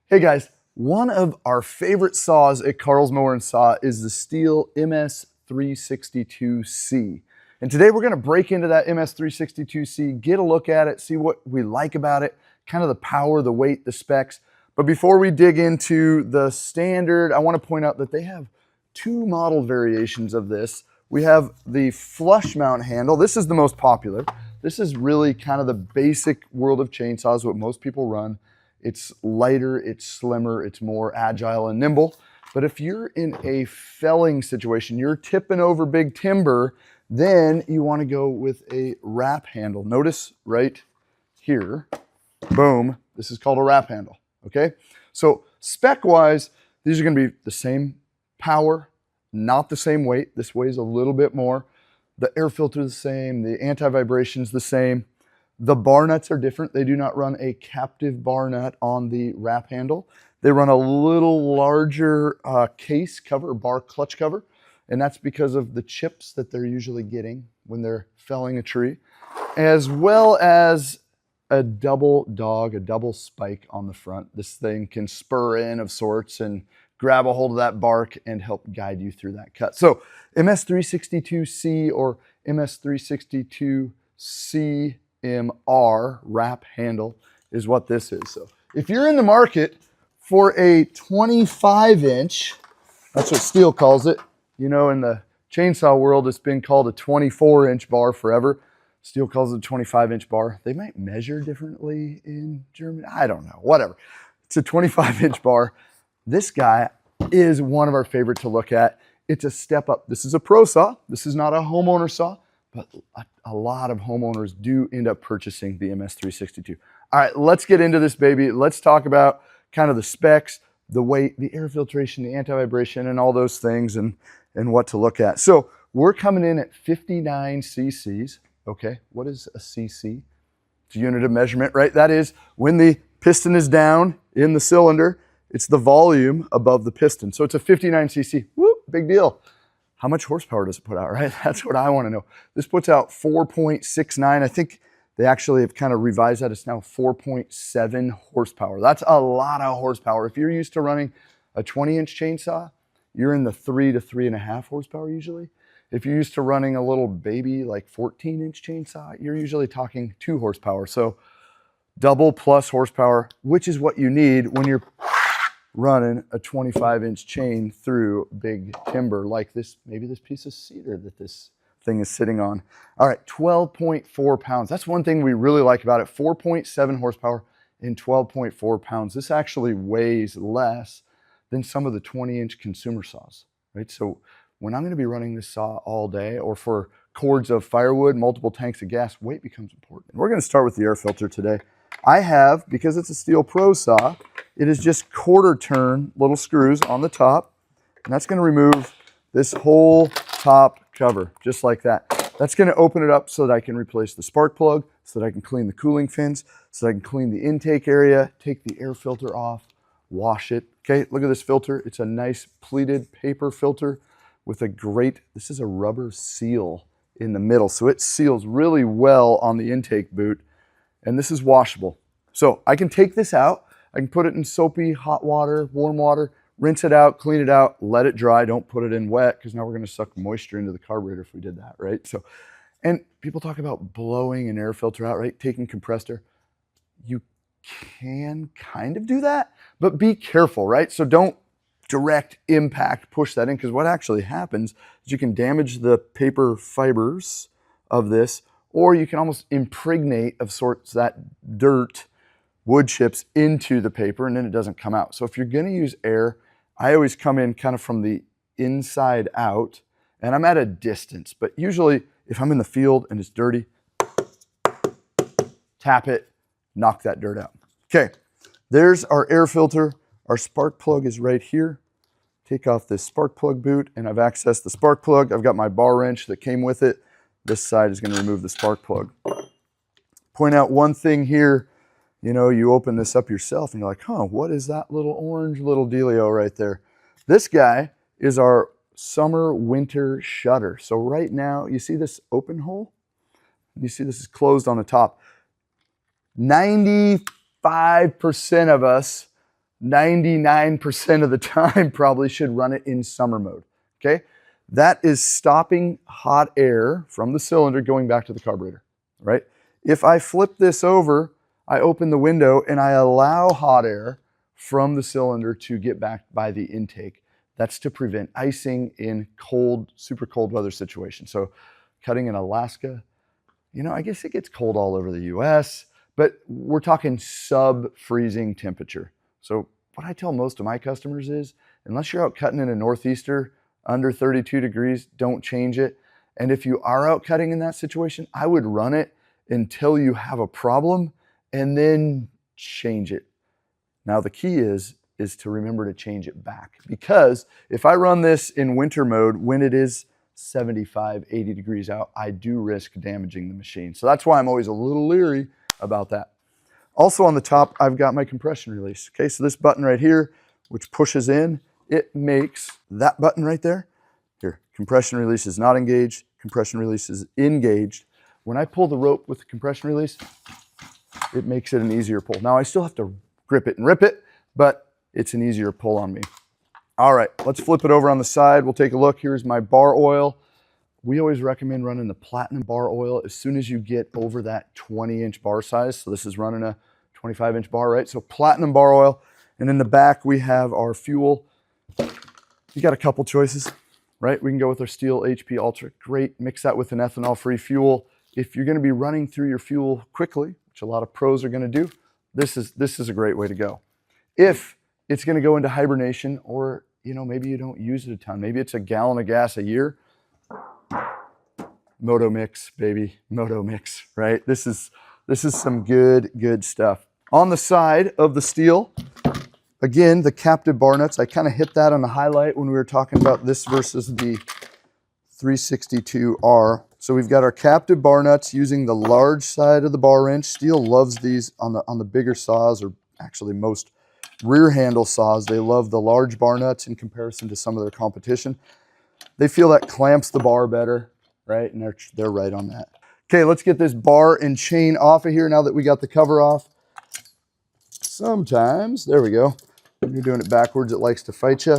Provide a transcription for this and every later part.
Hey guys, one of our favorite saws at Carl's Mower and Saw is the STIHL MS 362C. And today we're gonna break into that MS 362C, get a look at it, see what we like about it, kind of the power, the weight, the specs. But before we dig into the standard, I wanna point out that they have two model variations of this. We have the flush mount handle. This is the most popular. This is really kind of the basic world of chainsaws, what most people run. It's lighter, it's slimmer, it's more agile and nimble. But if you're in a felling situation, you're tipping over big timber, then you want to go with a wrap handle. Notice right here, boom, this is called a wrap handle, okay? So spec-wise, these are going to be the same power, not the same weight. This weighs a little bit more. The air filter is the same, the anti-vibration's the same. The bar nuts are different. They do not run a captive bar nut on the wrap handle. They run a little larger case cover, bar clutch cover, and that's because of the chips that they're usually getting when they're felling a tree, as well as a double dog, a double spike on the front. This thing can spur in of sorts and grab a hold of that bark and help guide you through that cut. So MS362C or MS362CMR wrap handle is what this is. So if you're in the market for a 25-inch, that's what STIHL calls it. You know, in the chainsaw world, it's been called a 24-inch bar forever. STIHL calls it a 25-inch bar. They might measure differently in Germany. I don't know, whatever. It's a 25-inch bar. This guy is one of our favorite to look at. It's a step up. This is a pro saw. This is not a homeowner saw, but a lot of homeowners do end up purchasing the MS362. All right, let's get into this baby. Let's talk about kind of the specs, the weight, the air filtration, the anti-vibration, and all those things, and what to look at. So we're coming in at 59 cc's. Okay, what is a cc? It's a unit of measurement, right? That is when the piston is down in the cylinder, it's the volume above the piston. So it's a 59 cc. Whoop, big deal. How much horsepower does it put out, right? That's what I want to know. This puts out 4.69. I think they actually have kind of revised that. It's now 4.7 horsepower. That's a lot of horsepower. If you're used to running a 20-inch chainsaw, you're in the 3 to 3.5 horsepower usually. If you're used to running a little baby like 14-inch chainsaw, you're usually talking 2 horsepower. So double plus horsepower, which is what you need when you're running a 25-inch chain through big timber like this, maybe this piece of cedar that this thing is sitting on. All right, 12.4 pounds. That's one thing we really like about it. 4.7 horsepower and 12.4 pounds. This actually weighs less than some of the 20-inch consumer saws, right? So when I'm gonna be running this saw all day, or for cords of firewood, multiple tanks of gas, weight becomes important. We're gonna start with the air filter today. I have, because it's a STIHL Pro saw, it is just quarter turn little screws on the top, and that's gonna remove this whole top cover, just like that. That's gonna open it up so that I can replace the spark plug, so that I can clean the cooling fins, so that I can clean the intake area, take the air filter off, wash it. Okay, look at this filter. It's a nice pleated paper filter with a great, this is a rubber seal in the middle, so it seals really well on the intake boot, and this is washable. So I can take this out, I can put it in soapy hot water, warm water, rinse it out, clean it out, let it dry. Don't put it in wet, because now we're gonna suck moisture into the carburetor if we did that, right? So, and people talk about blowing an air filter out, right? Taking compressed air. You can kind of do that, but be careful, right? So don't direct impact push that in, because what actually happens is you can damage the paper fibers of this, or you can almost impregnate of sorts that dirt, wood chips into the paper, and then it doesn't come out. So if you're gonna use air, I always come in kind of from the inside out, and I'm at a distance, but usually if I'm in the field and it's dirty, tap it, knock that dirt out. Okay, there's our air filter. Our spark plug is right here. Take off this spark plug boot, and I've accessed the spark plug. I've got my bar wrench that came with it. This side is gonna remove the spark plug. Point out one thing here. You know, you open this up yourself and you're like, huh, what is that little orange little dealio right there? This guy is our summer winter shutter. So right now, you see this open hole? You see this is closed on the top. 95% of us 99% of the time probably should run it in summer mode, okay? That is stopping hot air from the cylinder going back to the carburetor, right? If I flip this over, I open the window and I allow hot air from the cylinder to get back by the intake. That's to prevent icing in cold, super cold weather situations. So cutting in Alaska, you know, I guess it gets cold all over the US, but we're talking sub-freezing temperature. So what I tell most of my customers is, unless you're out cutting in a northeaster under 32 degrees, don't change it. And if you are out cutting in that situation, I would run it until you have a problem and then change it. Now the key is to remember to change it back, because if I run this in winter mode when it is 75, 80 degrees out, I do risk damaging the machine. So that's why I'm always a little leery about that. Also on the top, I've got my compression release. Okay, so this button right here, which pushes in, it makes that button right there. Here, compression release is not engaged, compression release is engaged. When I pull the rope with the compression release, it makes it an easier pull. Now I still have to grip it and rip it, but it's an easier pull on me. All right, let's flip it over on the side. We'll take a look. Here's my bar oil. We always recommend running the platinum bar oil as soon as you get over that 20-inch bar size. So this is running a 25-inch bar, right? So platinum bar oil. And in the back, we have our fuel. You got a couple choices, right? We can go with our STIHL HP Ultra. Great, mix that with an ethanol-free fuel. If you're gonna be running through your fuel quickly, which a lot of pros are gonna do, this is a great way to go. If it's gonna go into hibernation, or you know, maybe you don't use it a ton, maybe it's a gallon of gas a year, Moto Mix, baby, Moto Mix, right? This is some good stuff. On the side of the STIHL, again, the captive bar nuts. I kind of hit that on the highlight when we were talking about this versus the 362R. So we've got our captive bar nuts using the large side of the bar wrench. STIHL loves these on the bigger saws, or actually most rear handle saws. They love the large bar nuts in comparison to some of their competition. They feel that clamps the bar better, right? And they're right on that. Okay, let's get this bar and chain off of here now that we got the cover off. Sometimes, there we go. When you're doing it backwards, it likes to fight you.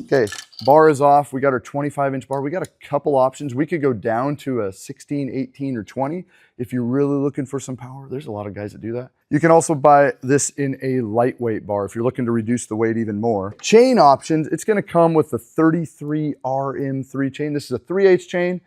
Okay, bar is off. We got our 25-inch bar. We got a couple options. We could go down to a 16, 18, or 20 if you're really looking for some power. There's a lot of guys that do that. You can also buy this in a lightweight bar if you're looking to reduce the weight even more. Chain options, it's gonna come with the 33RM3 chain. This is a 3/8 chain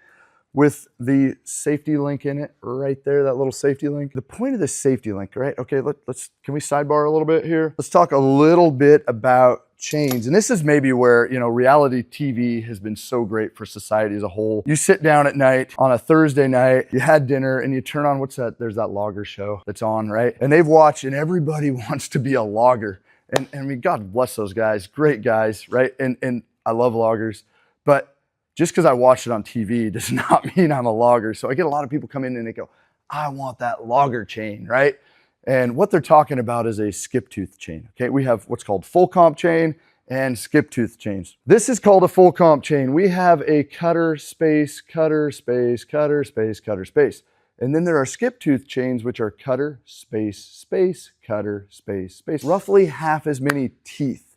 with the safety link in it right there, that little safety link. The point of this safety link, right? Okay, can we sidebar a little bit here? Let's talk a little bit about chains. And this is maybe where, you know, reality TV has been so great for society as a whole. You sit down at night on a Thursday night, you had dinner, and you turn on, what's that? There's that logger show that's on, right? And they've watched, and everybody wants to be a logger. And I mean, God bless those guys, great guys, right? And I love loggers, but just because I watched it on TV does not mean I'm a logger. So I get a lot of people come in and they go, I want that logger chain, right? And what they're talking about is a skip tooth chain. Okay, we have what's called full comp chain and skip tooth chains. This is called a full comp chain. We have a cutter space, cutter space, cutter space, cutter space. And then there are skip tooth chains, which are cutter space, space, cutter space, space. Roughly half as many teeth.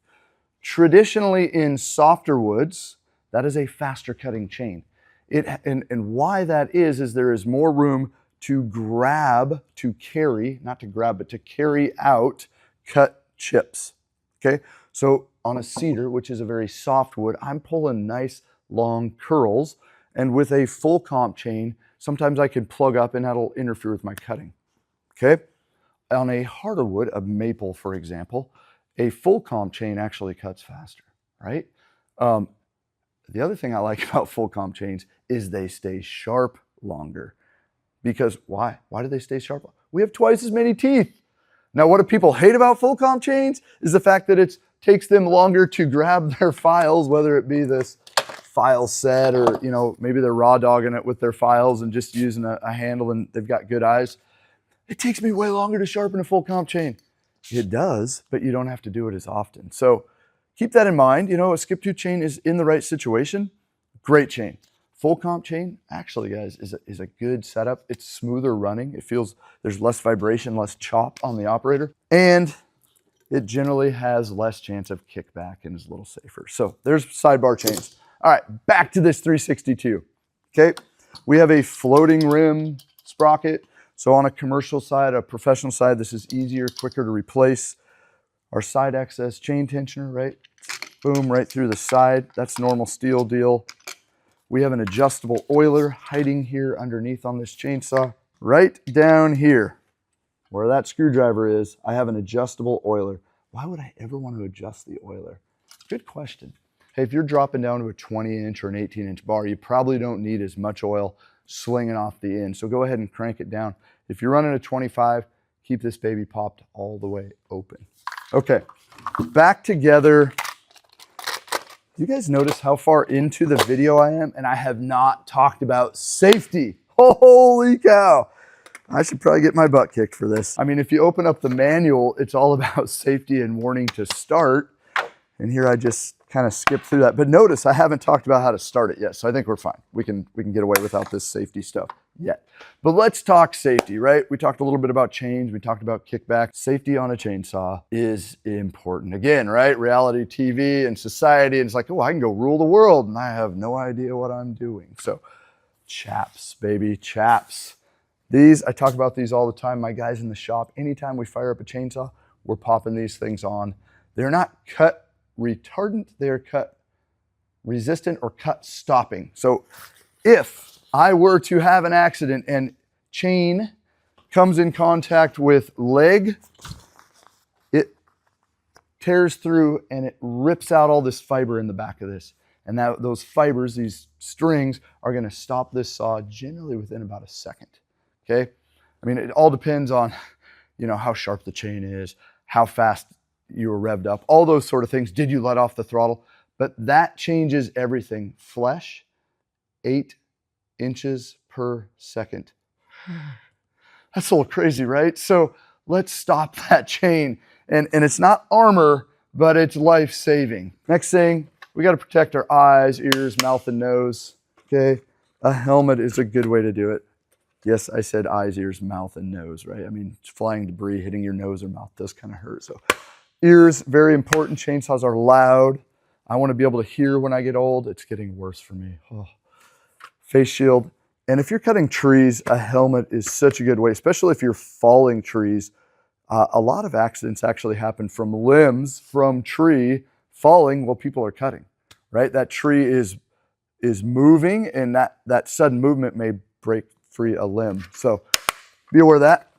Traditionally in softer woods, that is a faster cutting chain. And why that is there is more room to grab, to carry, not to grab, but to carry out cut chips, okay? So on a cedar, which is a very soft wood, I'm pulling nice long curls, and with a full comp chain, sometimes I can plug up and that'll interfere with my cutting, okay? On a harder wood, a maple, for example, a full comp chain actually cuts faster, right? The other thing I like about full comp chains is they stay sharp longer. Because why? Why do they stay sharp? We have twice as many teeth. Now, what do people hate about full comp chains is the fact that it takes them longer to grab their files, whether it be this file set or, you know, maybe they're raw dogging it with their files and just using a handle and they've got good eyes. It takes me way longer to sharpen a full comp chain. It does, but you don't have to do it as often. So keep that in mind. You know, a skip tooth chain is in the right situation. Great chain. Full comp chain, actually, guys, is a good setup. It's smoother running. It feels there's less vibration, less chop on the operator. And it generally has less chance of kickback and is a little safer. So there's sidebar chains. All right, back to this 362. Okay, we have a floating rim sprocket. So on a commercial side, a professional side, this is easier, quicker to replace. Our side access chain tensioner, right? Boom, right through the side. That's normal steel deal. We have an adjustable oiler hiding here underneath on this chainsaw. Right down here, where that screwdriver is, I have an adjustable oiler. Why would I ever want to adjust the oiler? Good question. Hey, if you're dropping down to a 20-inch or an 18-inch bar, you probably don't need as much oil slinging off the end. So go ahead and crank it down. If you're running a 25, keep this baby popped all the way open. Okay, back together. You guys notice how far into the video I am? And I have not talked about safety. Holy cow. I should probably get my butt kicked for this. I mean, if you open up the manual, it's all about safety and warning to start. And here I just kind of skipped through that. But notice I haven't talked about how to start it yet. So I think we're fine. We can get away without this safety stuff yet. But let's talk safety, right? We talked a little bit about chains. We talked about kickback. Safety on a chainsaw is important. Again, right? Reality TV and society. And it's like, oh, I can go rule the world. And I have no idea what I'm doing. So chaps, baby, chaps. These, I talk about these all the time. My guys in the shop, anytime we fire up a chainsaw, we're popping these things on. They're not cut retardant, they're cut resistant or cut stopping. So if I were to have an accident and chain comes in contact with leg, it tears through and it rips out all this fiber in the back of this. And those fibers, these strings, are going to stop this saw generally within about a second. Okay? I mean, it all depends on, you know, how sharp the chain is, how fast you were revved up, all those sort of things. Did you let off the throttle? But that changes everything. Flesh, 8 inches per second. That's a little crazy, right? So let's stop that chain. And it's not armor, but it's life-saving. Next thing, we got to protect our eyes, ears, mouth, and nose. Okay? A helmet is a good way to do it. Yes, I said eyes, ears, mouth, and nose, right? I mean, flying debris hitting your nose or mouth does kind of hurt. So ears, very important. Chainsaws are loud. I want to be able to hear when I get old. It's getting worse for me. Oh. Face shield. And if you're cutting trees, a helmet is such a good way, especially if you're falling trees. A lot of accidents actually happen from limbs from tree falling while people are cutting, right? That tree is moving, and that sudden movement may break free a limb. So be aware of that.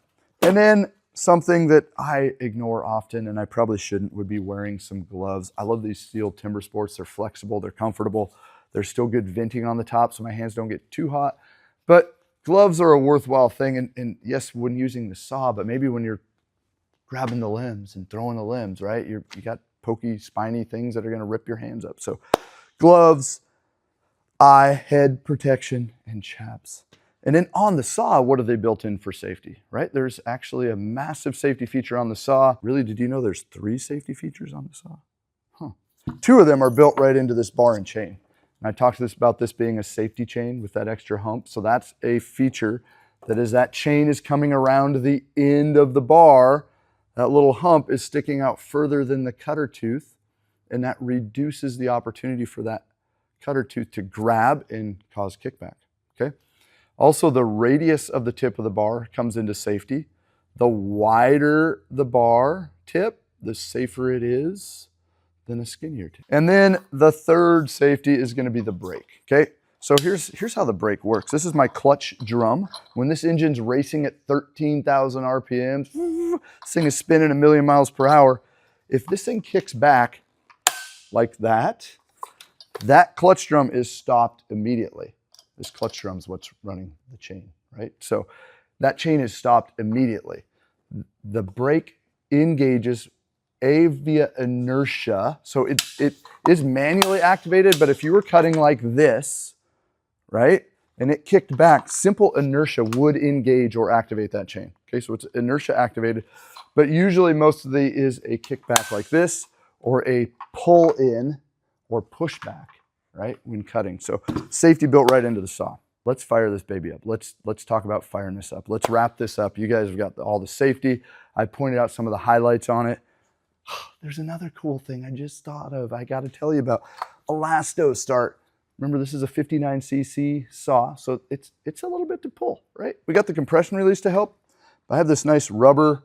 And then something that I ignore often, and I probably shouldn't, would be wearing some gloves. I love these steel timber sports. They're flexible, they're comfortable. There's still good venting on the top so my hands don't get too hot. But gloves are a worthwhile thing. And yes, when using the saw, but maybe when you're grabbing the limbs and throwing the limbs, right? You got pokey, spiny things that are gonna rip your hands up. So gloves, eye, head protection, and chaps. And then on the saw, what are they built in for safety, right? There's actually a massive safety feature on the saw. Really, did you know there's 3 safety features on the saw? Huh. 2 of them are built right into this bar and chain. And I talked about this being a safety chain with that extra hump. So that's a feature that as that chain is coming around the end of the bar, that little hump is sticking out further than the cutter tooth, and that reduces the opportunity for that cutter tooth to grab and cause kickback, okay? Also, the radius of the tip of the bar comes into safety. The wider the bar tip, the safer it is than a skinnier tip. And then the third safety is going to be the brake, okay? So here's how the brake works. This is my clutch drum. When this engine's racing at 13,000 RPMs, this thing is spinning 1,000,000 miles per hour. If this thing kicks back like that, that clutch drum is stopped immediately. This clutch drum is what's running the chain, right? So that chain is stopped immediately. The brake engages via inertia. So it is manually activated, but if you were cutting like this, right, and it kicked back, simple inertia would engage or activate that chain. Okay, so it's inertia activated, but usually most of the is a kickback like this or a pull in or pushback, right, when cutting. So safety built right into the saw. Let's fire this baby up. Let's talk about firing this up. Let's wrap this up. You guys have got all the safety. I pointed out some of the highlights on it. There's another cool thing I just thought of. I got to tell you about Elasto Start. Remember, this is a 59cc saw, so it's a little bit to pull, right? We got the compression release to help. I have this nice rubber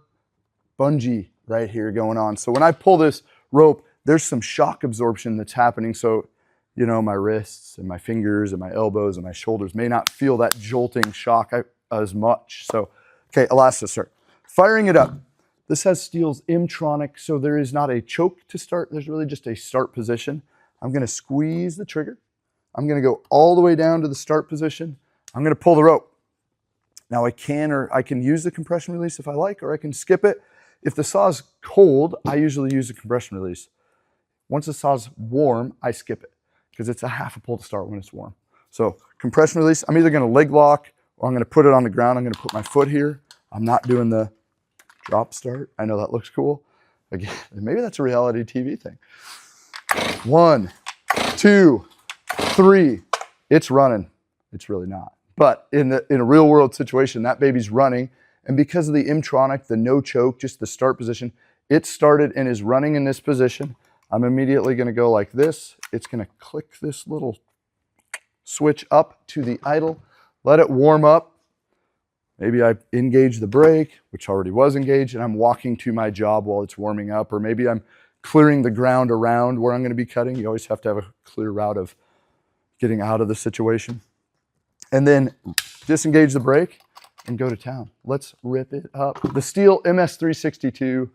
bungee right here going on. So when I pull this rope, there's some shock absorption that's happening. So, you know, my wrists and my fingers and my elbows and my shoulders may not feel that jolting shock as much. So, okay, Elasto Start. Firing it up. This has STIHL's M-tronic, so there is not a choke to start. There's really just a start position. I'm going to squeeze the trigger. I'm going to go all the way down to the start position. I'm going to pull the rope. Now I can use the compression release if I like, or I can skip it. If the saw is cold, I usually use the compression release. Once the saw's warm, I skip it because it's a half a pull to start when it's warm. So compression release, I'm either going to leg lock or I'm going to put it on the ground. I'm going to put my foot here. I'm not doing the drop start. I know that looks cool. Again, maybe that's a reality TV thing. 1, 2, 3. It's running. It's really not. But in a real world situation, that baby's running. And because of the M-tronic, the no choke, just the start position, it started and is running in this position. I'm immediately going to go like this. It's going to click this little switch up to the idle. Let it warm up. Maybe I engage the brake, which already was engaged, and I'm walking to my job while it's warming up. Or maybe I'm clearing the ground around where I'm going to be cutting. You always have to have a clear route of getting out of the situation. And then disengage the brake and go to town. Let's rip it up. The STIHL MS 362,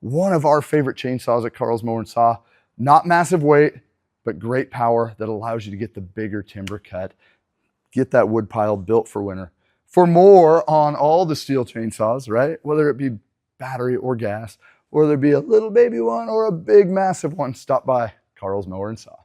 one of our favorite chainsaws at Carl's Mower and Saw. Not massive weight, but great power that allows you to get the bigger timber cut. Get that wood pile built for winter. For more on all the STIHL chainsaws, right? Whether it be battery or gas, or there be a little baby one or a big massive one, stop by Carl's Mower and Saw.